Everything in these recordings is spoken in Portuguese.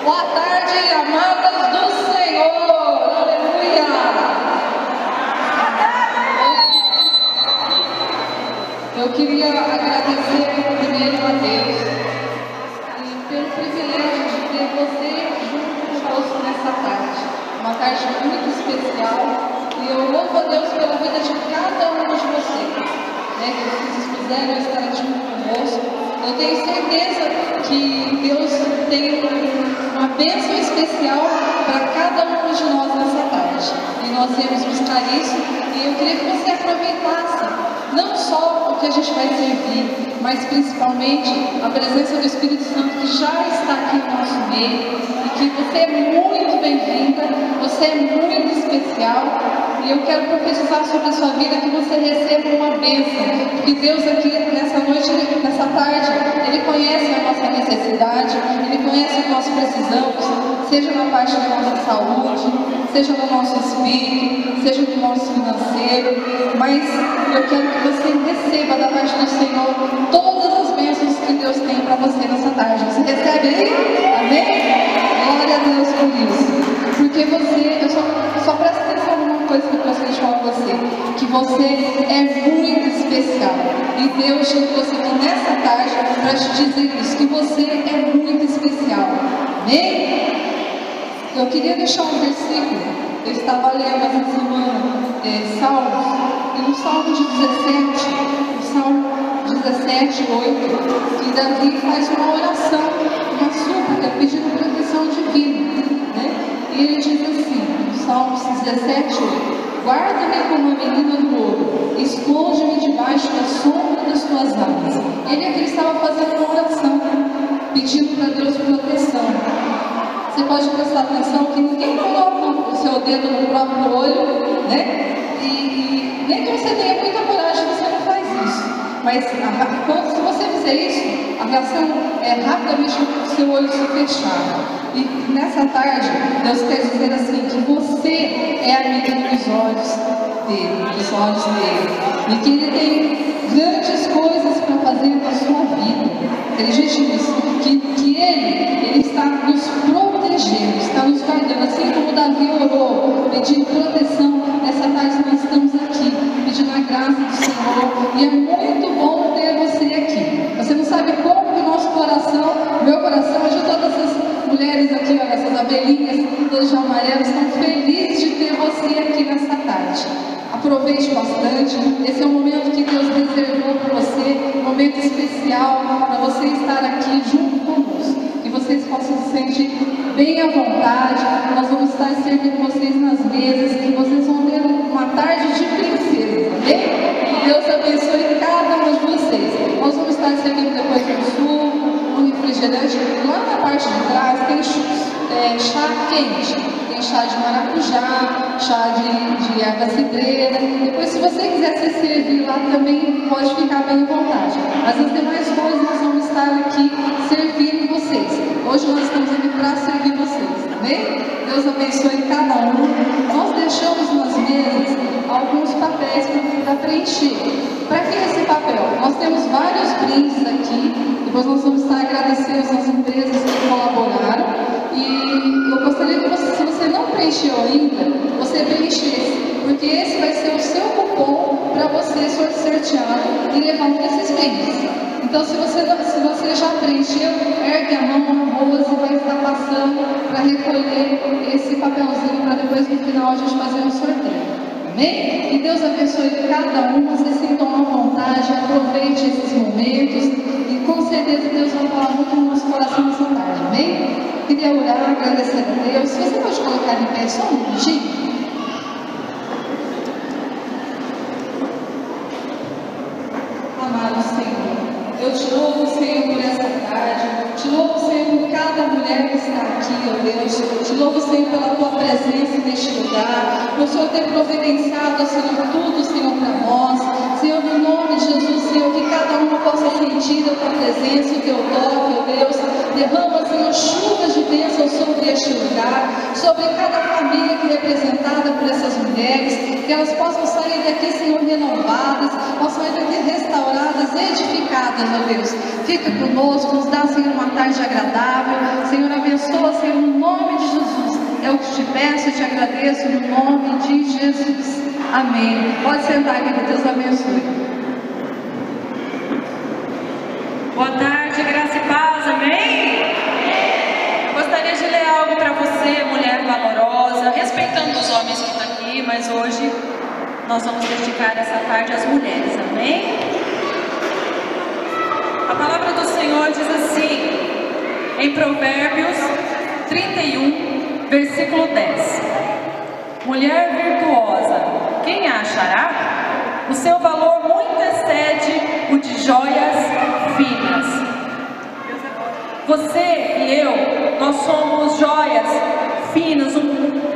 Boa tarde, amadas do Senhor. Aleluia. Eu queria agradecer primeiro a Deus pelo privilégio de ter você junto conosco nessa tarde. Uma tarde muito especial. E eu louvo a Deus pela vida de cada um de vocês, né, que vocês dispuseram estar junto conosco. Eu tenho certeza que Deus tem uma bênção especial para cada um de nós nessa tarde. E nós viemos buscar isso. E eu queria que você aproveitasse não só o que a gente vai servir, mas principalmente a presença do Espírito Santo que já está aqui no nosso meio. E que você é muito bem-vinda, você é muito especial. E eu quero profetizar sobre a sua vida que você receba uma bênção. Porque Deus aqui nessa noite, nessa tarde, Ele conhece a nossa necessidade, Ele conhece o que nós precisamos, seja na parte da nossa saúde, seja no nosso espírito, seja no nosso financeiro. Mas eu quero que você receba da parte do Senhor todas as bênçãos que Deus tem para você nessa tarde. Você recebe aí? Amém? Glória a Deus por isso. Porque você, eu só presta atenção numa coisa que eu gostaria de falar com você, que você é muito especial. E Deus chamou você aqui nessa tarde para te dizer isso, que você é muito especial. Amém? Eu queria deixar um versículo. Eu estava lendo essa semana Salmos, e no Salmo de 17, no Salmo 17, 8, que Davi faz uma oração, uma súplica, pedindo proteção divina, né? E ele diz assim, no Salmos 17, 8: guarda-me como a menina do ouro, esconde-me debaixo da sombra das tuas asas. Ele aqui estava fazendo uma oração, pedindo para Deus proteção. Você pode prestar atenção que ninguém coloca o seu dedo no próprio olho, né? E nem que você tenha muita coragem, você não faz isso. Mas se você fizer isso, a reação é rapidamente o seu olho se fechar. E nessa tarde, Deus quer dizer assim, que você é a menina dos olhos dele, e que Ele tem grandes coisas para fazer na sua vida. Ele já disse que Ele está nos protegendo, está nos guardando, assim como Davi orou, pedindo proteção. Nessa tarde nós estamos aqui, pedindo a graça do Senhor, e é muito bom ter você aqui. Você não sabe como que o nosso coração, meu coração, de todas essas mulheres aqui, olha, essas abelhinhas, todas de amarelo, estão felizes de ter você aqui nessa tarde. Aproveite bastante, esse é um momento que Deus reservou para você, um momento especial para você estar aqui junto conosco, que vocês possam se sentir bem à vontade. Nós vamos estar servindo vocês nas mesas, que vocês vão ter uma tarde de princesa, amém? Que Deus abençoe cada um de vocês. Nós vamos estar servindo depois um suco, um refrigerante. Lá na parte de trás tem chá quente, tem chá de maracujá, chá de erva cidreira. Depois, se você quiser se servir lá também, pode ficar bem à vontade. Mas as demais coisas nós vamos estar aqui servindo vocês. Hoje nós estamos aqui para servir vocês, amém? Deus abençoe cada um. Nós deixamos nas mesas alguns papéis para preencher. Para que esse papel? Nós temos vários brindes aqui. Depois nós vamos estar agradecendo as empresas que colaboraram. E eu gostaria que você, se você não preencheu ainda, você preenchesse, porque esse vai ser o seu cupom para você ser sorteado e levar um desses brindes. Então, se você já preencheu, ergue a mão, a Rose vai estar passando para recolher esse papelzinho para depois no final a gente fazer um sorteio. Amém? Que Deus abençoe cada um, vocês sintam à vontade, aproveite esses momentos e com certeza Deus vai falar muito no nosso coração nessa tarde. Amém? Queria orar, agradecer a Deus. Se você pode colocar em pé só um minutinho. Amado Senhor, eu te louvo, Senhor, por essa tarde. Te louvo, Senhor, por cada mulher que está aqui, ó Deus. Te louvo, Senhor, pela tua presença neste lugar. Por Senhor ter providenciado, Senhor, tudo, Senhor, para nós. Senhor, no nome de Jesus, Senhor, que cada uma possa sentir a tua presença, o teu toque, ó Deus. Derrama, Senhor, chuvas de bênção sobre este este lugar, sobre cada família que é representada por essas mulheres, que elas possam sair daqui, Senhor, renovadas, possam sair daqui restauradas, edificadas, ó Deus. Fica conosco, nos dá, Senhor, uma tarde agradável. Senhor, abençoa, Senhor, no nome de Jesus. É o que te peço e te agradeço no nome de Jesus. Amém. Pode sentar, querido. Deus abençoe. Boa tarde, graça e paz, amém? Gostaria de ler algo para você, mulher valorosa, respeitando os homens que estão aqui, mas hoje nós vamos dedicar essa tarde às mulheres, amém? A palavra do Senhor diz assim, em Provérbios 31, versículo 10: mulher virtuosa, quem a achará? O seu valor muito excede o de joias finas. Você e eu, nós somos joias finas,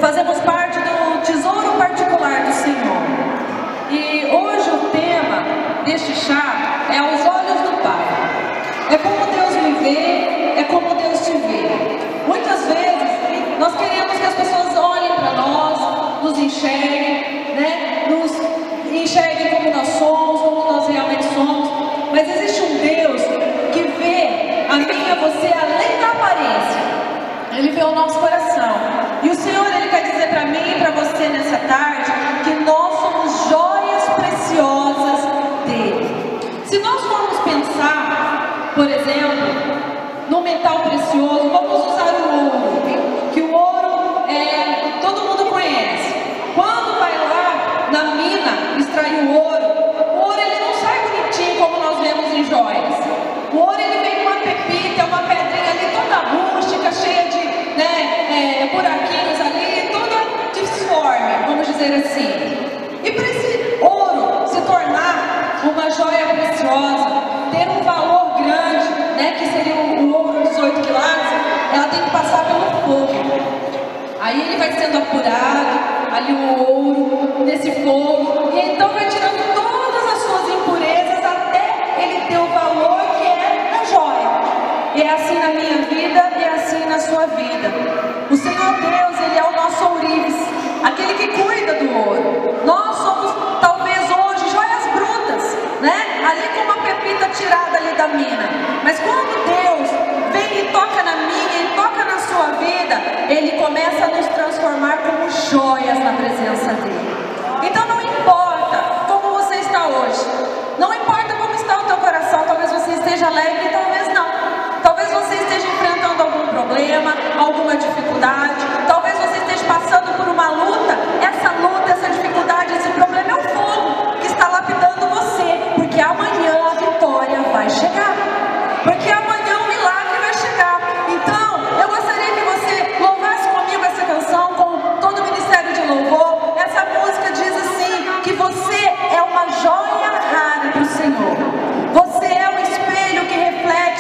fazemos parte do tesouro particular do Senhor. E hoje o tema deste chá é aos olhos do Pai. É como Deus me vê, é como Deus te vê. Muitas vezes nós queremos que as pessoas olhem para nós, nos enxerguem, né? Nos enxerguem como nós somos, como nós realmente somos. Mas existe um Deus que vê a mim e a você além da aparência. Ele vê o nosso coração. E o Senhor, Ele quer dizer para mim e para você nessa tarde que nós somos joias preciosas dele. Se nós formos pensar, por exemplo, no metal precioso, vamos usar o ouro, que o ouro todo mundo conhece. Quando vai lá na mina extrair o ouro ele não sai bonitinho como nós vemos em joias. O ouro ele vem com uma pepita, uma pedrinha ali toda rústica, cheia de buraquinhos ali, toda disforme, vamos dizer assim. E para esse ouro se tornar uma joia preciosa, ter um valor grande, né, que seria o ouro 18 quilates, ela tem que passar pelo fogo. Aí ele vai sendo apurado, ali o ouro, nesse fogo, e então vai tirando todas as suas impurezas até ele ter o valor que é a joia. E é assim na minha vida e é assim na sua vida. O Senhor Deus, Ele é o nosso ourives, aquele que cuida do ouro. Nós somos, talvez hoje, joias brutas, né? Ali com uma pepita tirada ali da mina. Mas quando Deus vem e toca na minha e toca na sua vida, Ele começa a nos transformar como joias na presença dEle. Então não importa como você está hoje, não importa como está o teu coração, talvez você esteja alegre e talvez não. Talvez você esteja enfrentando algum problema, alguma dificuldade, talvez você esteja passando por uma luta. Essa luta, essa dificuldade, esse problema é o fogo que está lapidando você, porque amanhã a vitória vai chegar, porque amanhã o milagre vai chegar. Então, eu gostaria que você louvasse comigo essa canção, com todo o ministério de louvor. Essa música diz assim, que você é uma joia rara para o Senhor. Você é um espelho que reflete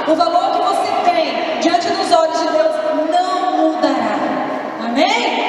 o valor que você tem diante dos olhos de Deus não mudará. Amém?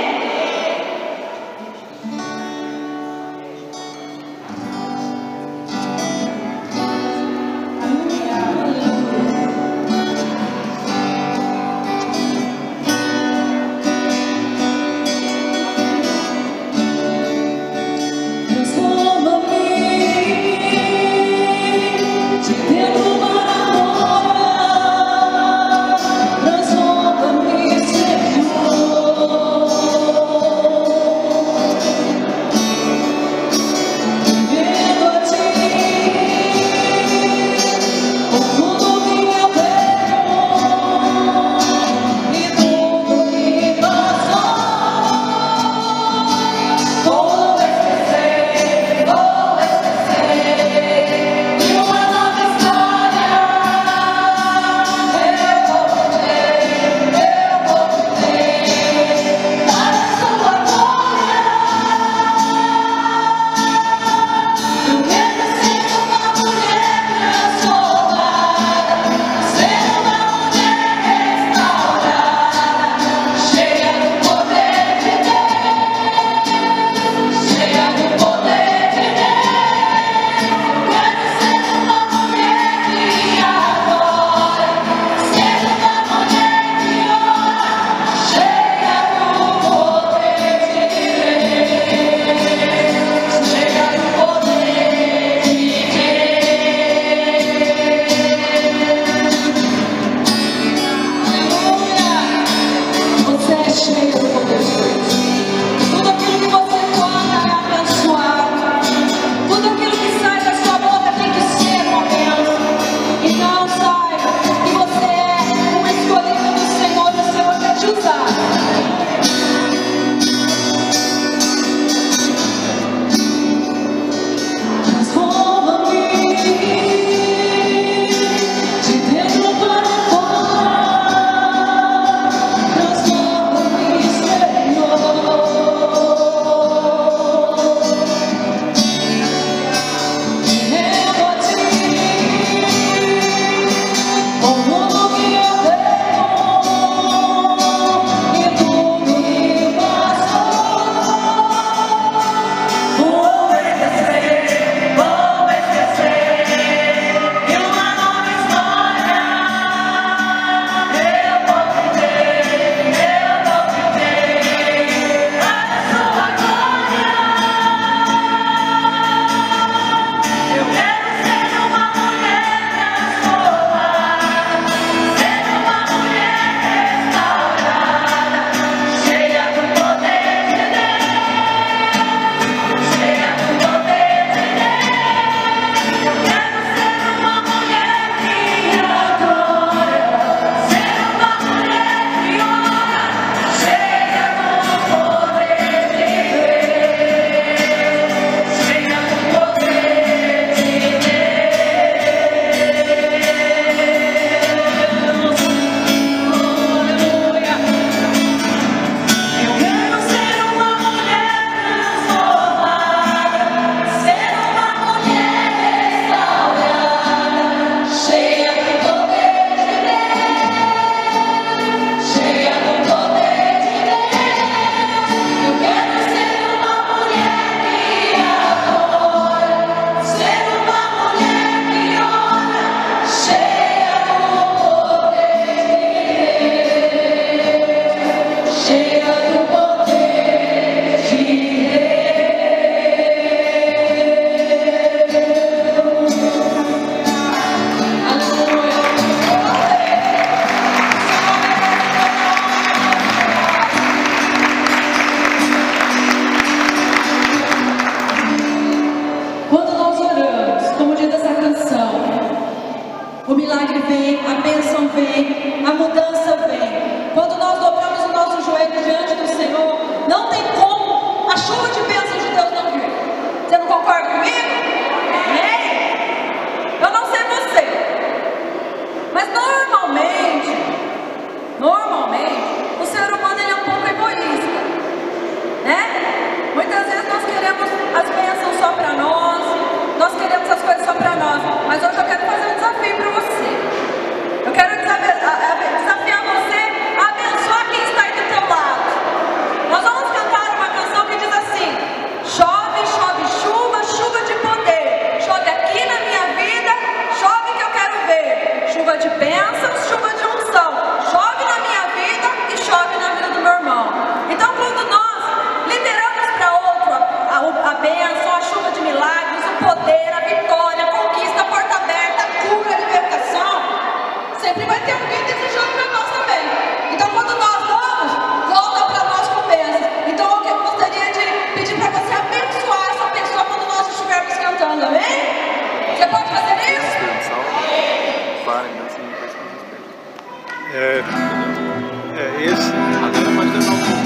para, assim, depois que esse. Agora pode levar um pouco.